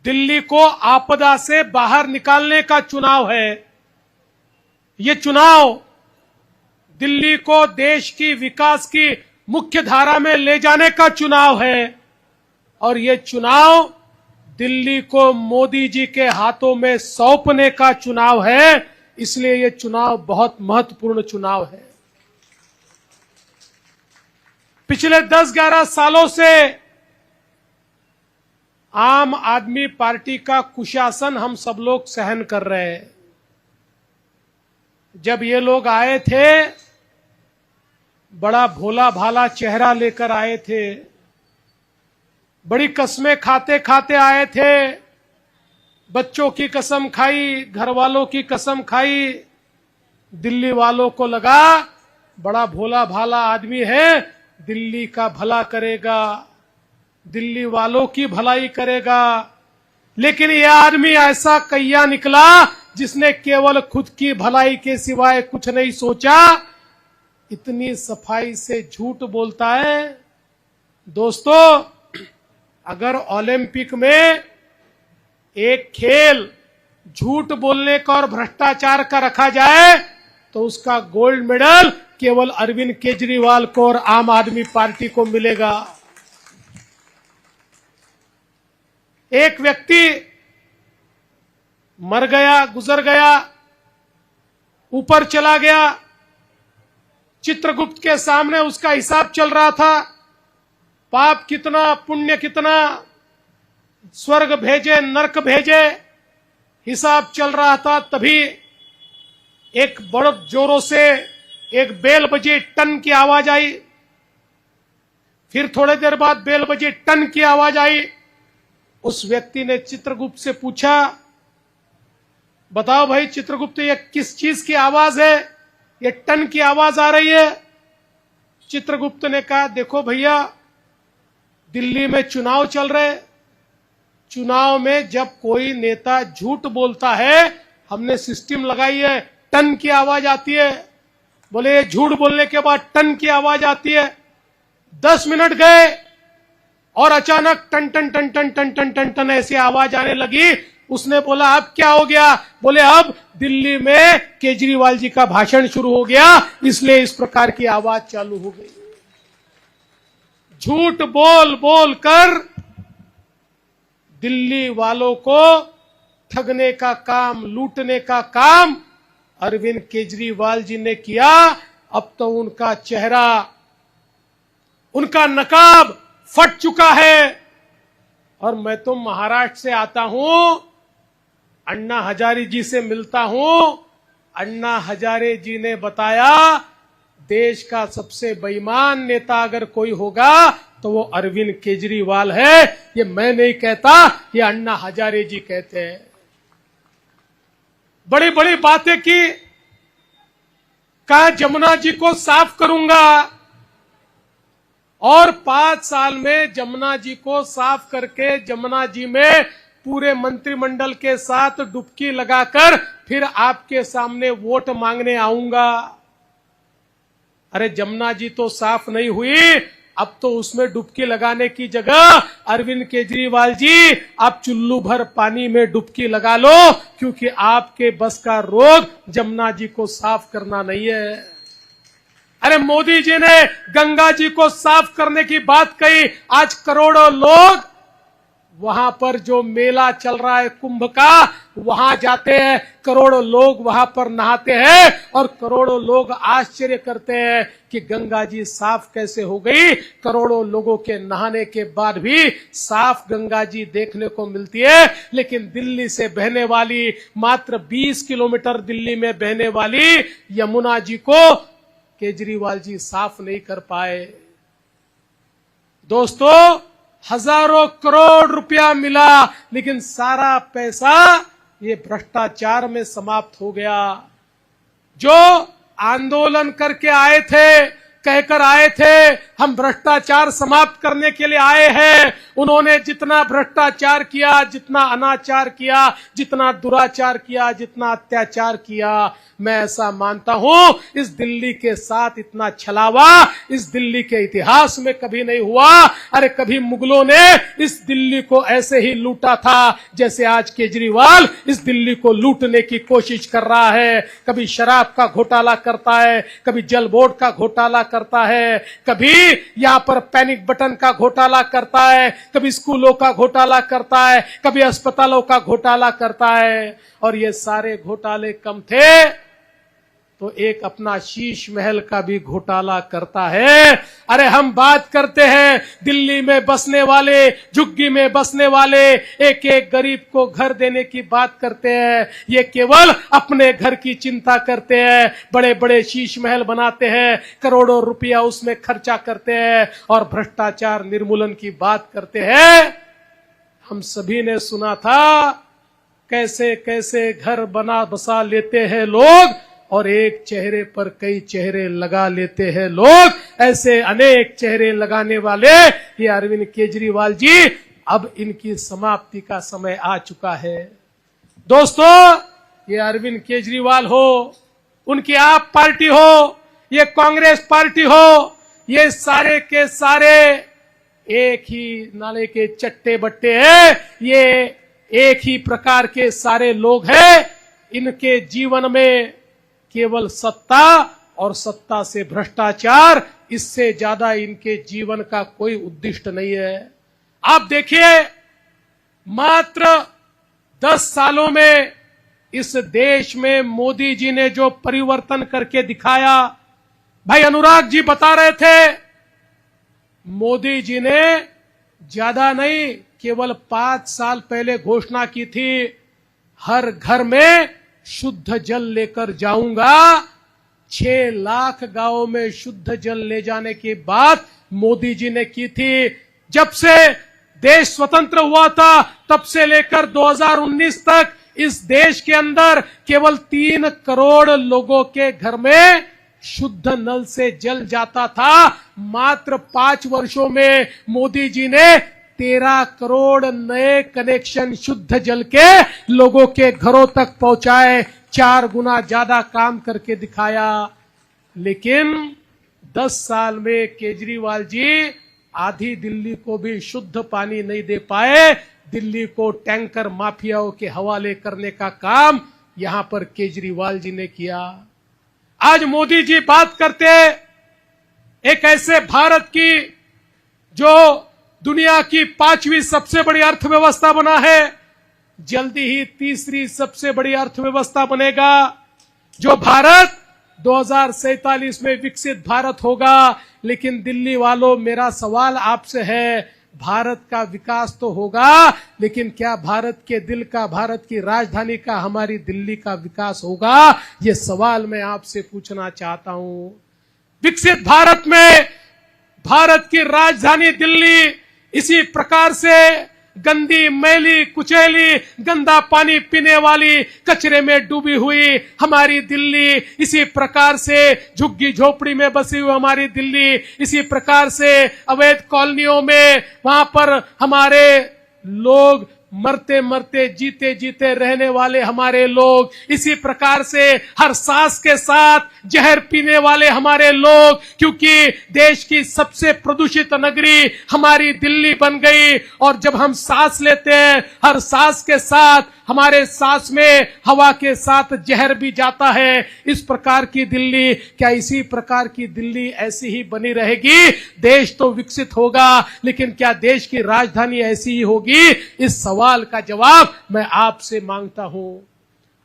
दिल्ली को आपदा से बाहर निकालने का चुनाव है। ये चुनाव दिल्ली को देश की विकास की मुख्य धारा में ले जाने का चुनाव है और ये चुनाव दिल्ली को मोदी जी के हाथों में सौंपने का चुनाव है। इसलिए ये चुनाव बहुत महत्वपूर्ण चुनाव है। पिछले 10-11 सालों से आम आदमी पार्टी का कुशासन हम सब लोग सहन कर रहे हैं। जब ये लोग आए थे, बड़ा भोला भाला चेहरा लेकर आए थे, बड़ी कस्में खाते खाते आए थे, बच्चों की कसम खाई, घर वालों की कसम खाई। दिल्ली वालों को लगा बड़ा भोला भाला आदमी है, दिल्ली का भला करेगा, दिल्ली वालों की भलाई करेगा। लेकिन यह आदमी ऐसा कయ్या निकला जिसने केवल खुद की भलाई के सिवाय कुछ नहीं सोचा। इतनी सफाई से झूठ बोलता है। दोस्तों, अगर ओलंपिक में एक खेल झूठ बोलने का और भ्रष्टाचार का रखा जाए तो उसका गोल्ड मेडल केवल अरविंद केजरीवाल को और आम आदमी पार्टी को मिलेगा। एक व्यक्ति मर गया, गुजर गया, ऊपर चला गया, चित्रगुप्त के सामने उसका हिसाब चल रहा था। पाप कितना, पुण्य कितना, स्वर्ग भेजे, नरक भेजे, हिसाब चल रहा था। तभी एक बड़ जोरों से एक बेल बजे, टन की आवाज आई। फिर थोड़ी देर बाद बेल बजे, टन की आवाज आई। उस व्यक्ति ने चित्रगुप्त से पूछा, बताओ भाई चित्रगुप्त, ये किस चीज की आवाज है? ये टन की आवाज आ रही है। चित्रगुप्त ने कहा, देखो भैया, दिल्ली में चुनाव चल रहे, चुनाव में जब कोई नेता झूठ बोलता है, हमने सिस्टम लगाई है, टन की आवाज आती है। बोले झूठ बोलने के बाद टन की आवाज आती है। 10 मिनट गए और अचानक टन टन टन टन टन टन टन टन ऐसी आवाज आने लगी। उसने बोला, अब क्या हो गया? बोले अब दिल्ली में केजरीवाल जी का भाषण शुरू हो गया, इसलिए इस प्रकार की आवाज चालू हो गई। झूठ बोल बोल कर दिल्ली वालों को ठगने का काम, लूटने का काम अरविंद केजरीवाल जी ने किया। अब तो उनका चेहरा, उनका नकाब फट चुका है। और मैं तो महाराष्ट्र से आता हूं, अन्ना हजारे जी से मिलता हूं। अन्ना हजारे जी ने बताया, देश का सबसे बेईमान नेता अगर कोई होगा तो वो अरविंद केजरीवाल है। ये मैं नहीं कहता, ये अन्ना हजारे जी कहते हैं। बड़ी बड़ी बातें की, कहा जमुना जी को साफ करूंगा, और 5 साल में जमुना जी को साफ करके जमुना जी में पूरे मंत्रिमंडल के साथ डुबकी लगाकर फिर आपके सामने वोट मांगने आऊंगा। अरे जमुना जी तो साफ नहीं हुई, अब तो उसमें डुबकी लगाने की जगह अरविंद केजरीवाल जी आप चुल्लू भर पानी में डुबकी लगा लो, क्योंकि आपके बस का रोग जमुना जी को साफ करना नहीं है। अरे मोदी जी ने गंगा जी को साफ करने की बात कही। आज करोड़ों लोग वहां पर जो मेला चल रहा है कुंभ का, वहां जाते हैं, करोड़ों लोग वहां पर नहाते हैं और करोड़ों लोग आश्चर्य करते हैं कि गंगा जी साफ कैसे हो गई। करोड़ों लोगों के नहाने के बाद भी साफ गंगा जी देखने को मिलती है। लेकिन दिल्ली से बहने वाली, मात्र 20 किलोमीटर दिल्ली में बहने वाली यमुना जी को केजरीवाल जी साफ नहीं कर पाए। दोस्तों, हजारों करोड़ रुपया मिला, लेकिन सारा पैसा ये भ्रष्टाचार में समाप्त हो गया। जो आंदोलन करके आए थे, कहकर आए थे हम भ्रष्टाचार समाप्त करने के लिए आए हैं। उन्होंने जितना भ्रष्टाचार किया, जितना अनाचार किया, जितना दुराचार किया, जितना अत्याचार किया, मैं ऐसा मानता हूं इस दिल्ली के साथ इतना छलावा इस दिल्ली के इतिहास में कभी नहीं हुआ। अरे कभी मुगलों ने इस दिल्ली को ऐसे ही लूटा था जैसे आज केजरीवाल इस दिल्ली को लूटने की कोशिश कर रहा है। कभी शराब का घोटाला करता है, कभी जल बोर्ड का घोटाला करता है, कभी यहां पर पैनिक बटन का घोटाला करता है, कभी स्कूलों का घोटाला करता है, कभी अस्पतालों का घोटाला करता है। और ये सारे घोटाले कम थे तो एक अपना शीश महल का भी घोटाला करता है। अरे हम बात करते हैं दिल्ली में बसने वाले, झुग्गी में बसने वाले एक एक गरीब को घर देने की बात करते हैं। ये केवल अपने घर की चिंता करते हैं, बड़े बड़े शीश महल बनाते हैं, करोड़ों रुपया उसमें खर्चा करते हैं और भ्रष्टाचार निर्मूलन की बात करते हैं। हम सभी ने सुना था कैसे कैसे घर बसा लेते हैं लोग और एक चेहरे पर कई चेहरे लगा लेते हैं लोग। ऐसे अनेक चेहरे लगाने वाले ये अरविंद केजरीवाल जी, अब इनकी समाप्ति का समय आ चुका है। दोस्तों, ये अरविंद केजरीवाल हो, उनकी आप पार्टी हो, ये कांग्रेस पार्टी हो, ये सारे के सारे एक ही नाले के चट्टे बट्टे हैं। ये एक ही प्रकार के सारे लोग हैं। इनके जीवन में केवल सत्ता और सत्ता से भ्रष्टाचार, इससे ज्यादा इनके जीवन का कोई उद्दिष्ट नहीं है। आप देखिए, मात्र 10 सालों में इस देश में मोदी जी ने जो परिवर्तन करके दिखाया, भाई अनुराग जी बता रहे थे, मोदी जी ने ज्यादा नहीं, केवल 5 साल पहले घोषणा की थी, हर घर में शुद्ध जल लेकर जाऊंगा। 6 लाख गांवों में शुद्ध जल ले जाने की बात मोदी जी ने की थी। जब से देश स्वतंत्र हुआ था तब से लेकर 2019 तक इस देश के अंदर केवल 3 करोड़ लोगों के घर में शुद्ध नल से जल जाता था। मात्र 5 वर्षों में मोदी जी ने 13 करोड़ नए कनेक्शन शुद्ध जल के लोगों के घरों तक पहुंचाए, 4 गुना ज्यादा काम करके दिखाया। लेकिन 10 साल में केजरीवाल जी आधी दिल्ली को भी शुद्ध पानी नहीं दे पाए। दिल्ली को टैंकर माफियाओं के हवाले करने का काम यहां पर केजरीवाल जी ने किया। आज मोदी जी बात करते एक ऐसे भारत की जो दुनिया की 5वीं सबसे बड़ी अर्थव्यवस्था बना है, जल्दी ही 3री सबसे बड़ी अर्थव्यवस्था बनेगा। जो भारत 2047 में विकसित भारत होगा। लेकिन दिल्ली वालों, मेरा सवाल आपसे है, भारत का विकास तो होगा, लेकिन क्या भारत के दिल का, भारत की राजधानी का, हमारी दिल्ली का विकास होगा? ये सवाल मैं आपसे पूछना चाहता हूं। विकसित भारत में भारत की राजधानी दिल्ली इसी प्रकार से गंदी, मैली, कुचैली, गंदा पानी पीने वाली, कचरे में डूबी हुई हमारी दिल्ली, इसी प्रकार से झुग्गी झोपड़ी में बसी हुई हमारी दिल्ली, इसी प्रकार से अवैध कॉलोनियों में वहां पर हमारे लोग मरते मरते जीते जीते रहने वाले हमारे लोग, इसी प्रकार से हर सांस के साथ जहर पीने वाले हमारे लोग, क्योंकि देश की सबसे प्रदूषित नगरी हमारी दिल्ली बन गई। और जब हम सांस लेते हैं, हर सांस के साथ हमारे सांस में हवा के साथ जहर भी जाता है। इस प्रकार की दिल्ली, क्या इसी प्रकार की दिल्ली ऐसी ही बनी रहेगी? देश तो विकसित होगा, लेकिन क्या देश की राजधानी ऐसी ही होगी? इस सवाल का जवाब मैं आपसे मांगता हूं।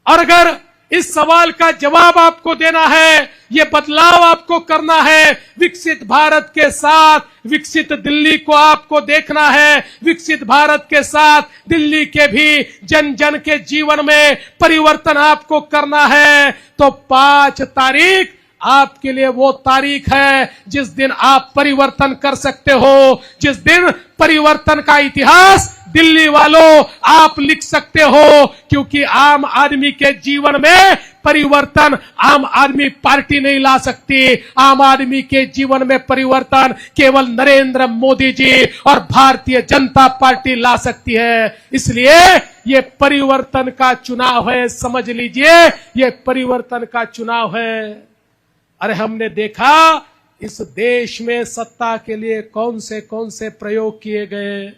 और अगर इस सवाल का जवाब आपको देना है, ये बदलाव आपको करना है, विकसित भारत के साथ विकसित दिल्ली को आपको देखना है, विकसित भारत के साथ दिल्ली के भी जन जन के जीवन में परिवर्तन आपको करना है, तो 5 तारीख आपके लिए वो तारीख है जिस दिन आप परिवर्तन कर सकते हो, जिस दिन परिवर्तन का इतिहास दिल्ली वालों आप लिख सकते हो। क्योंकि आम आदमी के जीवन में परिवर्तन आम आदमी पार्टी नहीं ला सकती। आम आदमी के जीवन में परिवर्तन केवल नरेंद्र मोदी जी और भारतीय जनता पार्टी ला सकती है। इसलिए ये परिवर्तन का चुनाव है, समझ लीजिए, ये परिवर्तन का चुनाव है। अरे हमने देखा इस देश में सत्ता के लिए कौन से प्रयोग किए गए।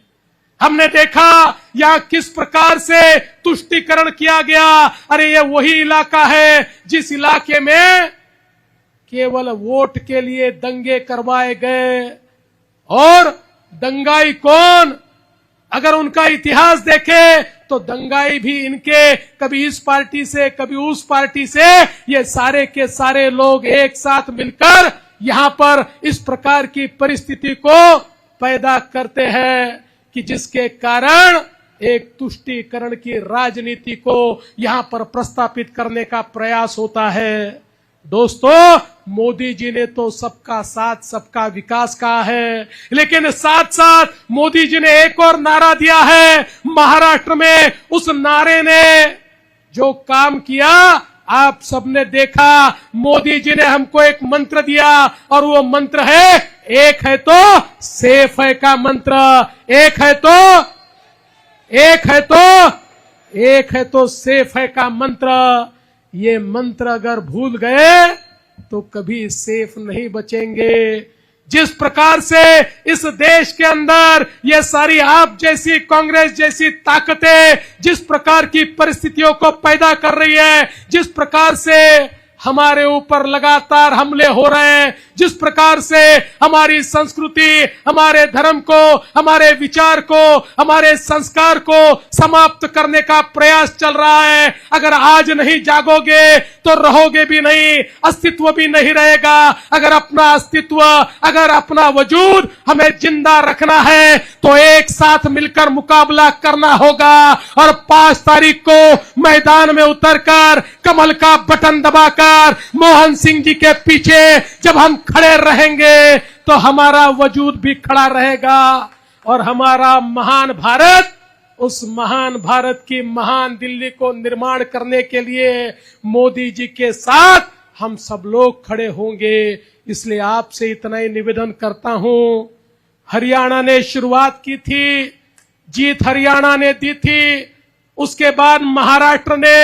हमने देखा यहां किस प्रकार से तुष्टीकरण किया गया। अरे ये वही इलाका है जिस इलाके में केवल वोट के लिए दंगे करवाए गए। और दंगाई कौन? अगर उनका इतिहास देखे तो दंगाई भी इनके, कभी इस पार्टी से कभी उस पार्टी से, ये सारे के सारे लोग एक साथ मिलकर यहां पर इस प्रकार की परिस्थिति को पैदा करते हैं कि जिसके कारण एक तुष्टीकरण की राजनीति को यहां पर प्रस्तापित करने का प्रयास होता है। दोस्तों, मोदी जी ने तो सबका साथ सबका विकास कहा है, लेकिन साथ साथ मोदी जी ने एक और नारा दिया है महाराष्ट्र में। उस नारे ने जो काम किया आप सबने देखा। मोदी जी ने हमको एक मंत्र दिया और वो मंत्र है, एक है तो सेफ है का मंत्र। एक है तो सेफ है का मंत्र। ये मंत्र अगर भूल गए तो कभी सेफ नहीं बचेंगे। जिस प्रकार से इस देश के अंदर ये सारी आप जैसी कांग्रेस जैसी ताकतें जिस प्रकार की परिस्थितियों को पैदा कर रही है, जिस प्रकार से हमारे ऊपर लगातार हमले हो रहे हैं, जिस प्रकार से हमारी संस्कृति, हमारे धर्म को, हमारे विचार को, हमारे संस्कार को समाप्त करने का प्रयास चल रहा है, अगर आज नहीं जागोगे तो रहोगे भी नहीं, अस्तित्व भी नहीं रहेगा। अगर अपना अस्तित्व, अगर अपना वजूद हमें जिंदा रखना है तो एक साथ मिलकर मुकाबला करना होगा। और 5 तारीख को मैदान में उतरकर कमल का बटन दबाकर मोहन सिंह जी के पीछे जब हम खड़े रहेंगे तो हमारा वजूद भी खड़ा रहेगा और हमारा महान भारत, उस महान भारत की महान दिल्ली को निर्माण करने के लिए मोदी जी के साथ हम सब लोग खड़े होंगे। इसलिए आपसे इतना ही निवेदन करता हूं। हरियाणा ने शुरुआत की थी, जीत हरियाणा ने दी थी, उसके बाद महाराष्ट्र ने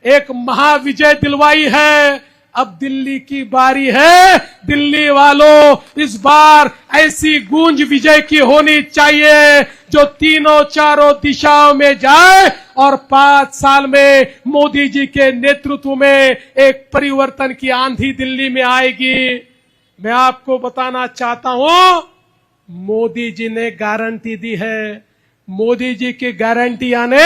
एक महाविजय दिलवाई है। अब दिल्ली की बारी है। दिल्ली वालों, इस बार ऐसी गूंज विजय की होनी चाहिए जो तीनों चारों दिशाओं में जाए और 5 साल में मोदी जी के नेतृत्व में एक परिवर्तन की आंधी दिल्ली में आएगी। मैं आपको बताना चाहता हूं, मोदी जी ने गारंटी दी है। मोदी जी की गारंटी यानी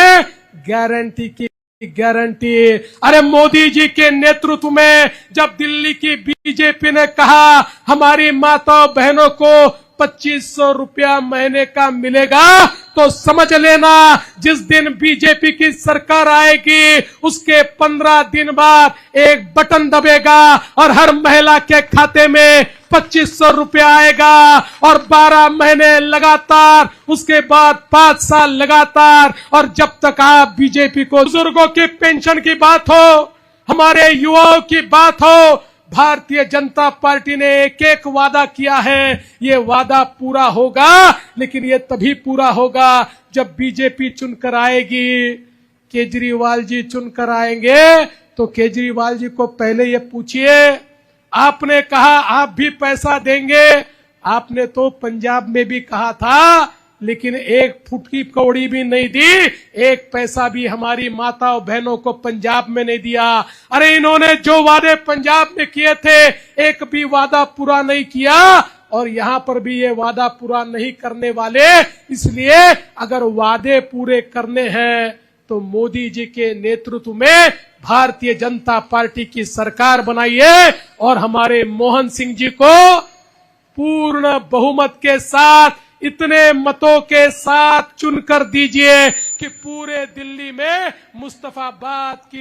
गारंटी की गारंटी। अरे मोदी जी के नेतृत्व में जब दिल्ली की बीजेपी ने कहा हमारी माताओं बहनों को 2500 रुपया महीने का मिलेगा, तो समझ लेना जिस दिन बीजेपी की सरकार आएगी उसके 15 दिन बाद एक बटन दबेगा और हर महिला के खाते में 2500 रुपया आएगा और 12 महीने लगातार, उसके बाद 5 साल लगातार। और जब तक आप बीजेपी को बुजुर्गों की पेंशन की बात हो, हमारे युवाओं की बात हो, भारतीय जनता पार्टी ने एक एक वादा किया है। ये वादा पूरा होगा, लेकिन ये तभी पूरा होगा जब बीजेपी चुनकर आएगी। केजरीवाल जी चुनकर आएंगे तो केजरीवाल जी को पहले ये पूछिए, आपने कहा आप भी पैसा देंगे, आपने तो पंजाब में भी कहा था, लेकिन एक फुट की कौड़ी भी नहीं दी, एक पैसा भी हमारी माताओं बहनों को पंजाब में नहीं दिया। अरे इन्होंने जो वादे पंजाब में किए थे एक भी वादा पूरा नहीं किया और यहां पर भी ये वादा पूरा नहीं करने वाले। इसलिए अगर वादे पूरे करने हैं तो मोदी जी के नेतृत्व में भारतीय जनता पार्टी की सरकार बनाइए और हमारे मोहन सिंह जी को पूर्ण बहुमत के साथ, इतने मतों के साथ चुनकर दीजिए कि पूरे दिल्ली में मुस्तफाबाद की